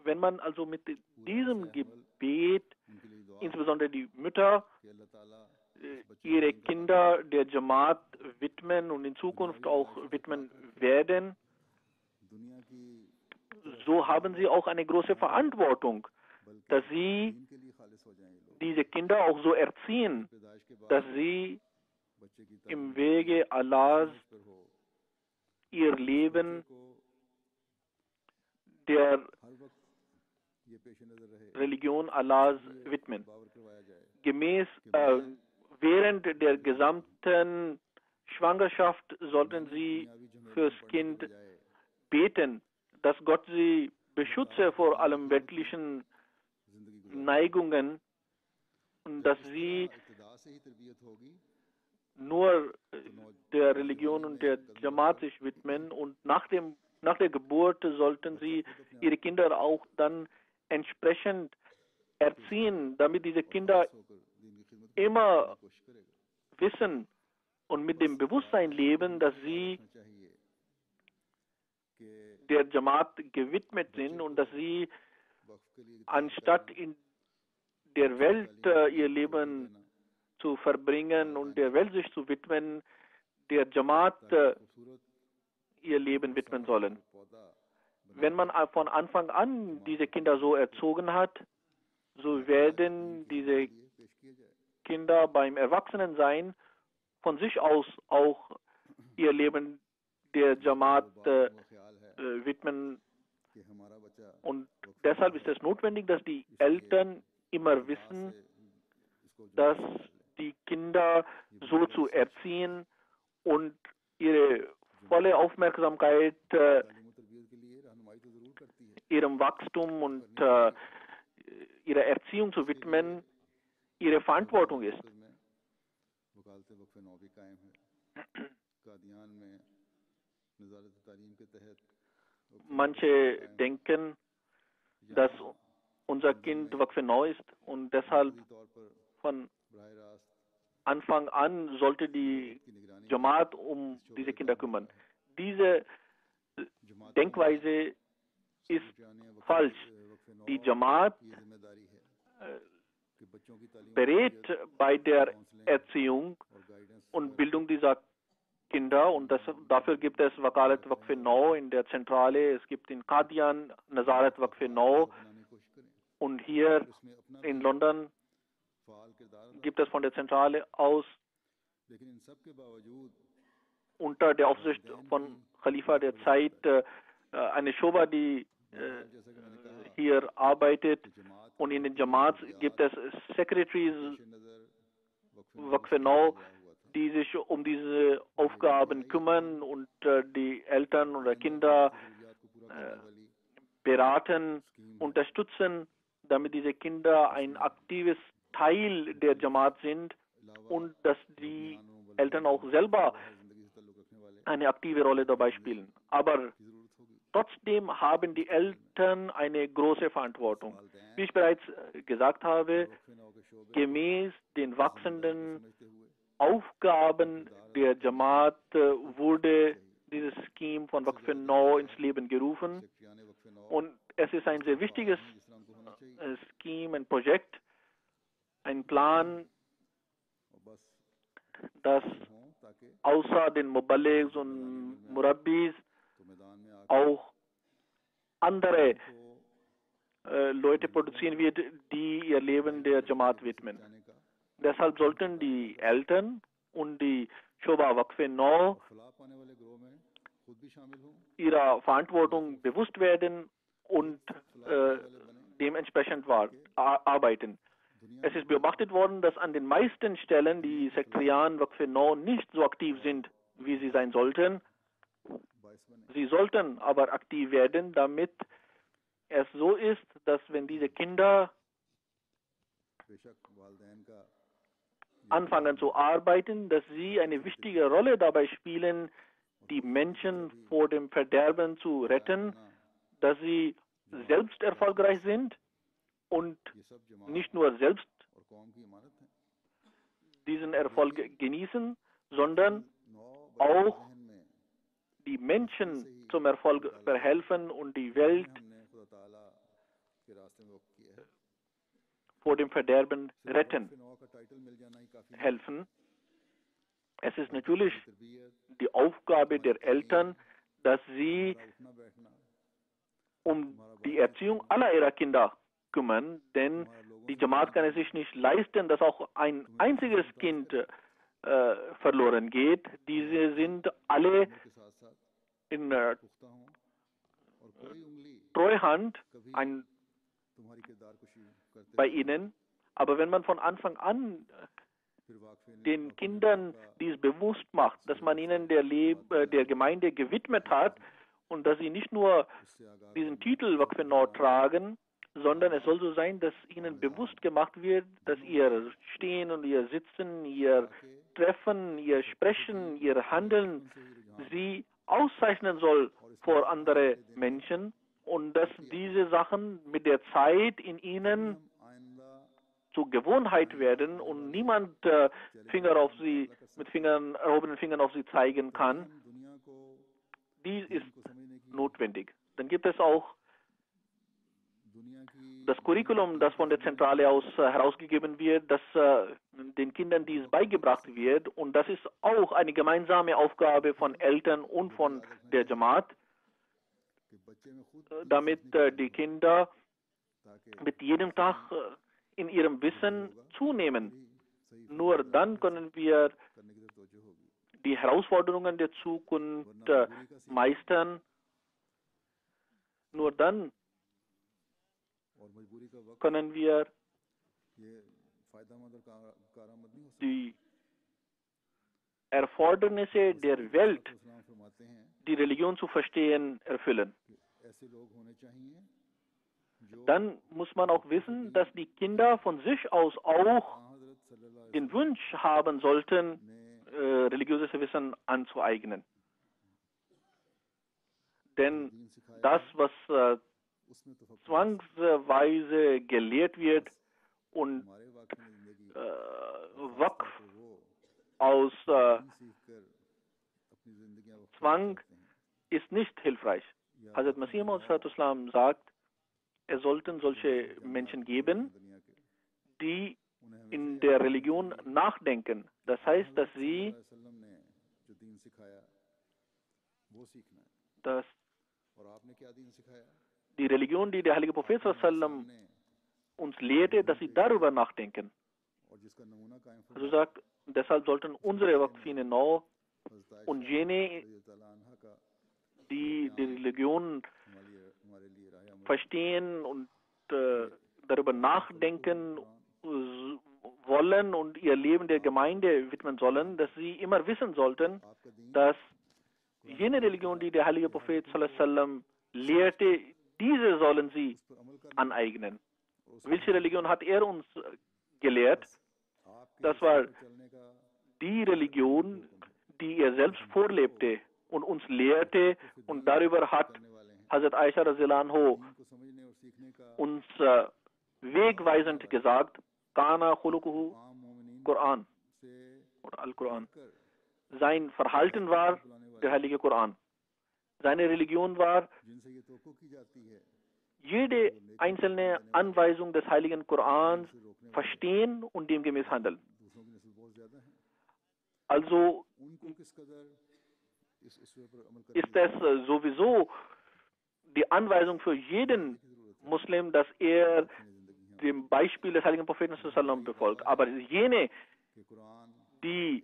Wenn man also mit diesem Gebet, insbesondere die Mütter, ihre Kinder der Jamaat widmen und in Zukunft auch widmen werden, so haben sie auch eine große Verantwortung, dass sie diese Kinder auch so erziehen, dass sie im Wege Allahs ihr Leben der Religion Allahs widmen. Während der gesamten Schwangerschaft sollten sie fürs Kind beten, dass Gott sie beschütze vor allem weltlichen Neigungen und dass sie nur der Religion und der Jamaat sich widmen, und nach der Geburt sollten sie ihre Kinder auch dann entsprechend erziehen, damit diese Kinder immer wissen und mit dem Bewusstsein leben, dass sie der Jamaat gewidmet sind und dass sie anstatt in der Welt ihr Leben zu verbringen und der Welt sich zu widmen, der Jamaat ihr Leben widmen sollen. Wenn man von Anfang an diese Kinder so erzogen hat, so werden diese Kinder beim Erwachsenensein von sich aus auch ihr Leben der Jamaat widmen. Und deshalb ist es notwendig, dass die Eltern immer wissen, dass die Kinder so zu erziehen und ihre volle Aufmerksamkeit ihrem Wachstum und ihrer Erziehung zu widmen, ihre Verantwortung ist. Manche denken, dass unser Kind Waqf-e-Nau ist und deshalb von Anfang an sollte die Jamaat um diese Kinder kümmern. Diese Denkweise ist falsch. Die Jamaat berät bei der Erziehung und Bildung dieser Kinder, und dafür gibt es Wakalat Waqf-e-Nau in der Zentrale, es gibt in Qadian Nazarat Waqf-e-Nau und hier in London gibt es von der Zentrale aus unter der Aufsicht von Khalifa der Zeit eine Shoba, die hier arbeitet, und in den Jamaats gibt es Secretaries Waqf-e-Nau, die sich um diese Aufgaben kümmern und die Eltern oder Kinder beraten, unterstützen, damit diese Kinder ein aktives Teil der Jamaat sind und dass die Eltern auch selber eine aktive Rolle dabei spielen. Aber trotzdem haben die Eltern eine große Verantwortung. Wie ich bereits gesagt habe, gemäß den wachsenden Aufgaben der Jamaat wurde dieses Scheme von Waqf-e-Nau ins Leben gerufen, und es ist ein sehr wichtiges Scheme, ein Projekt, ein Plan, das außer den Muballighs und Murabbis auch andere Leute produzieren wird, die ihr Leben der Jamaat widmen. Deshalb sollten die Eltern und die Shoba Waqf-e-Nau ihrer Verantwortung bewusst werden und dementsprechend arbeiten. Es ist beobachtet worden, dass an den meisten Stellen die Sekretarian Waqf-e-Nau nicht so aktiv sind, wie sie sein sollten. Sie sollten aber aktiv werden, damit es so ist, dass wenn diese Kinder anfangen zu arbeiten, dass sie eine wichtige Rolle dabei spielen, die Menschen vor dem Verderben zu retten, dass sie selbst erfolgreich sind und nicht nur selbst diesen Erfolg genießen, sondern auch die Menschen zum Erfolg verhelfen und die Welt vor dem Verderben retten, helfen. Es ist natürlich die Aufgabe der Eltern, dass sie um die Erziehung aller ihrer Kinder kümmern, denn die Jamaat kann es sich nicht leisten, dass auch ein einziges Kind verloren geht. Diese sind alle in Treuhand bei ihnen. Aber wenn man von Anfang an den Kindern dies bewusst macht, dass man ihnen der Gemeinde gewidmet hat und dass sie nicht nur diesen Titel Waqf Nord tragen, sondern es soll so sein, dass ihnen bewusst gemacht wird, dass ihr Stehen und ihr Sitzen, ihr Treffen, ihr Sprechen, ihr Handeln sie auszeichnen soll vor andere Menschen und dass diese Sachen mit der Zeit in ihnen zur Gewohnheit werden und niemand erhobenen Fingern auf sie zeigen kann. Dies ist notwendig. Dann gibt es auch das Curriculum, das von der Zentrale aus herausgegeben wird, dass den Kindern dies beigebracht wird. Und das ist auch eine gemeinsame Aufgabe von Eltern und von der Jamaat, damit die Kinder mit jedem Tag in ihrem Wissen zunehmen. Nur dann können wir die Herausforderungen der Zukunft meistern. Nur dann können wir die Erfordernisse der Welt, die Religion zu verstehen, erfüllen. Dann muss man auch wissen, dass die Kinder von sich aus auch den Wunsch haben sollten, religiöses Wissen anzueignen. Denn das, was zwangsweise gelehrt wird und Waqf aus Zwang ist nicht hilfreich. Hazrat Masih Maud sagt, es sollten solche Menschen geben, die in der Religion nachdenken. Das heißt, dass sie die Religion, die der heilige Prophet uns lehrte, dass sie darüber nachdenken. Also sagt, deshalb sollten unsere Waqfine und jene, die die Religion verstehen und darüber nachdenken wollen und ihr Leben der Gemeinde widmen sollen, dass sie immer wissen sollten, dass jene Religion, die der heilige Prophet lehrte, diese sollen sie aneignen. Welche Religion hat er uns gelehrt? Das war die Religion, die er selbst vorlebte und uns lehrte, und darüber hat Hazrat Aisha radhiyallahu uns wegweisend gesagt, Kana khuluquhu Quran oder Al-Quran. Sein Verhalten war der heilige Koran. Seine Religion war jede einzelne Anweisung des heiligen Korans verstehen und demgemäß handeln. Also ist es sowieso die Anweisung für jeden Muslim, dass er dem Beispiel des heiligen Propheten befolgt. Aber jene, die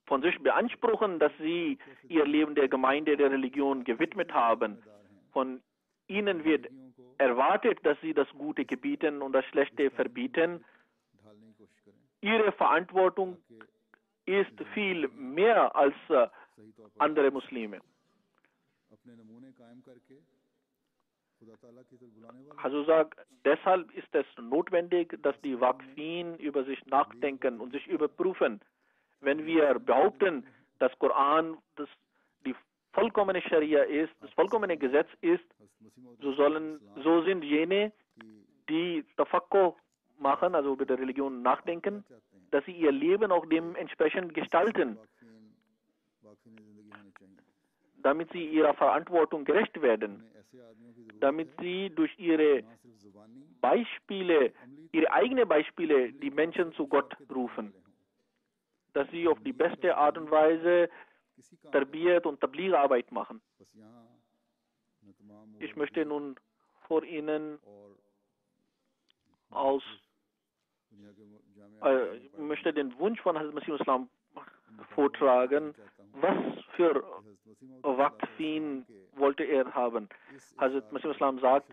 von sich beanspruchen, dass sie ihr Leben der Gemeinde, der Religion gewidmet haben, von ihnen wird erwartet, dass sie das Gute gebieten und das Schlechte verbieten. Ihre Verantwortung ist viel mehr als andere Muslime. Also sagt, deshalb ist es notwendig, dass die Waqfin über sich nachdenken und sich überprüfen. Wenn wir behaupten, dass Koran die vollkommene Scharia ist, das vollkommene Gesetz ist, so sind jene, die Tafakkur machen, also über die Religion nachdenken, dass sie ihr Leben auch dementsprechend gestalten, damit sie ihrer Verantwortung gerecht werden, damit sie durch ihre Beispiele, ihre eigenen Beispiele, die Menschen zu Gott rufen, dass sie auf die beste Art und Weise Tarbiyat und Tabligh-Arbeit machen. Ich möchte nun vor Ihnen möchte den Wunsch von Hazrat Masih Islam vortragen, was für Waqfin wollte er haben. Hazrat Masih Islam sagt,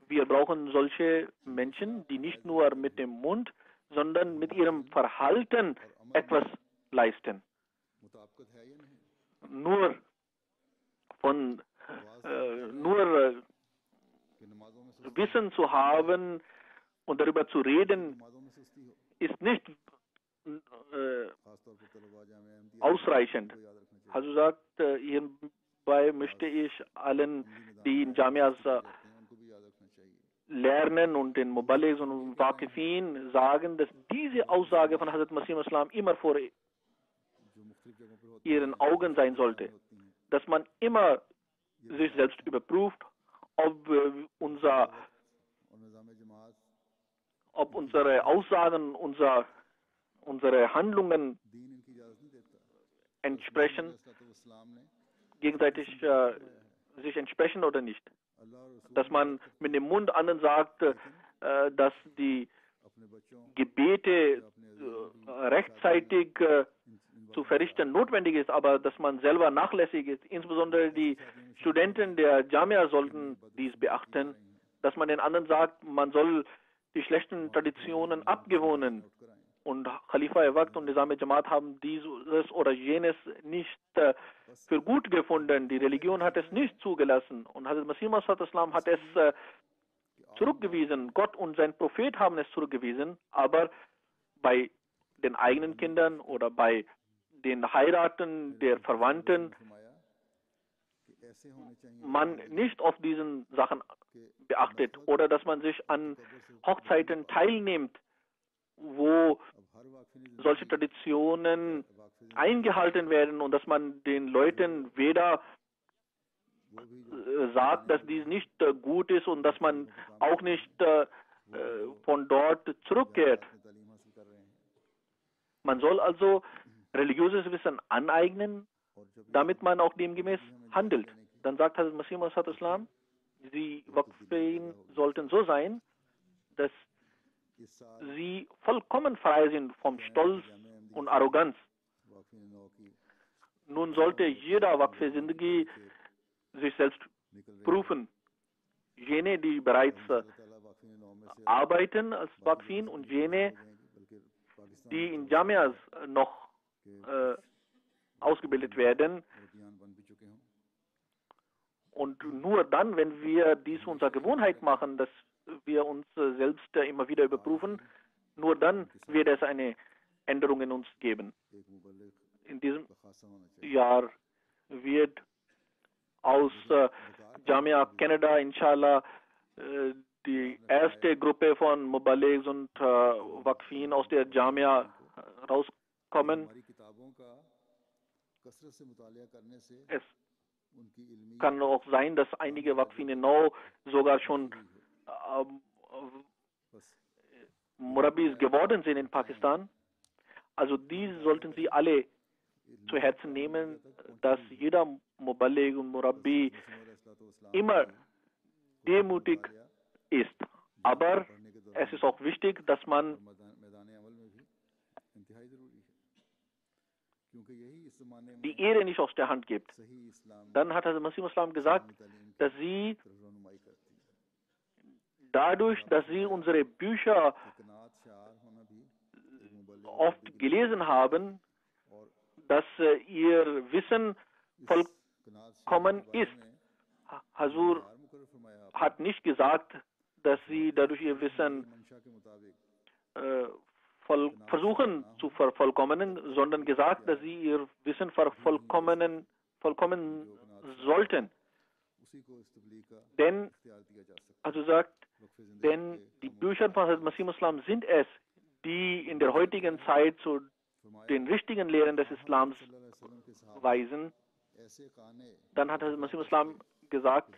wir brauchen solche Menschen, die nicht nur mit dem Mund, sondern mit ihrem Verhalten etwas leisten. Nur Wissen zu haben und darüber zu reden, ist nicht ausreichend. Also sagt, hierbei möchte ich allen, die in Jamias lernen und den Muballighs und Waqifin sagen, dass diese Aussage von Hazrat Masih Islam immer vor ihren Augen sein sollte. Dass man immer sich selbst überprüft, ob unsere Aussagen, unsere Handlungen entsprechen, gegenseitig sich entsprechen oder nicht. Dass man mit dem Mund anderen sagt, dass die Gebete rechtzeitig zu verrichten notwendig ist, aber dass man selber nachlässig ist. Insbesondere die Studenten der Jamia sollten dies beachten, dass man den anderen sagt, man soll die schlechten Traditionen abgewöhnen. Und Khalifa Waqt und Nizam Jamaat haben dieses oder jenes nicht für gut gefunden. Die Religion hat es nicht zugelassen. Und Hazrat Masih Islam hat es zurückgewiesen. Gott und sein Prophet haben es zurückgewiesen. Aber bei den eigenen Kindern oder bei den Heiraten der Verwandten man nicht auf diesen Sachen beachtet oder dass man sich an Hochzeiten teilnimmt, wo solche Traditionen eingehalten werden und dass man den Leuten weder sagt, dass dies nicht gut ist und dass man auch nicht von dort zurückkehrt. Man soll also religiöses Wissen aneignen, damit man auch demgemäß handelt. Dann sagt Hazrat Masih Islam, die Waqfin sollten so sein, dass sie vollkommen frei sind vom Stolz und Arroganz. Nun sollte jeder Waqf-Zindagi sich selbst prüfen. Jene, die bereits arbeiten als Waqfin und jene, die in Jamias noch ausgebildet werden. Und nur dann, wenn wir dies unserer Gewohnheit machen, dass wir uns selbst immer wieder überprüfen, nur dann wird es eine Änderung in uns geben. In diesem Jahr wird aus Jamia Canada inshallah die erste Gruppe von Muballighs und Waqfin aus der Jamia rauskommen. Es kann auch sein, dass einige Waqfin Nau sogar schon Murabbis geworden sind in Pakistan. Also dies sollten Sie alle zu Herzen nehmen, dass jeder Muballigh und Murabbi immer demütig ist. Aber es ist auch wichtig, dass man die Ehre nicht aus der Hand gibt. Dann hat Hazrat Masih Islam gesagt, dass sie dadurch, dass sie unsere Bücher oft gelesen haben, dass ihr Wissen vollkommen ist. Hazur hat nicht gesagt, dass sie dadurch ihr Wissen versuchen zu vervollkommnen, sondern gesagt, dass sie ihr Wissen vervollkommnen sollten. Denn, also sagt, denn die Bücher von Hazrat Masih Islam sind es, die in der heutigen Zeit zu den richtigen Lehren des Islams weisen. Dann hat Hazrat Masih Islam gesagt,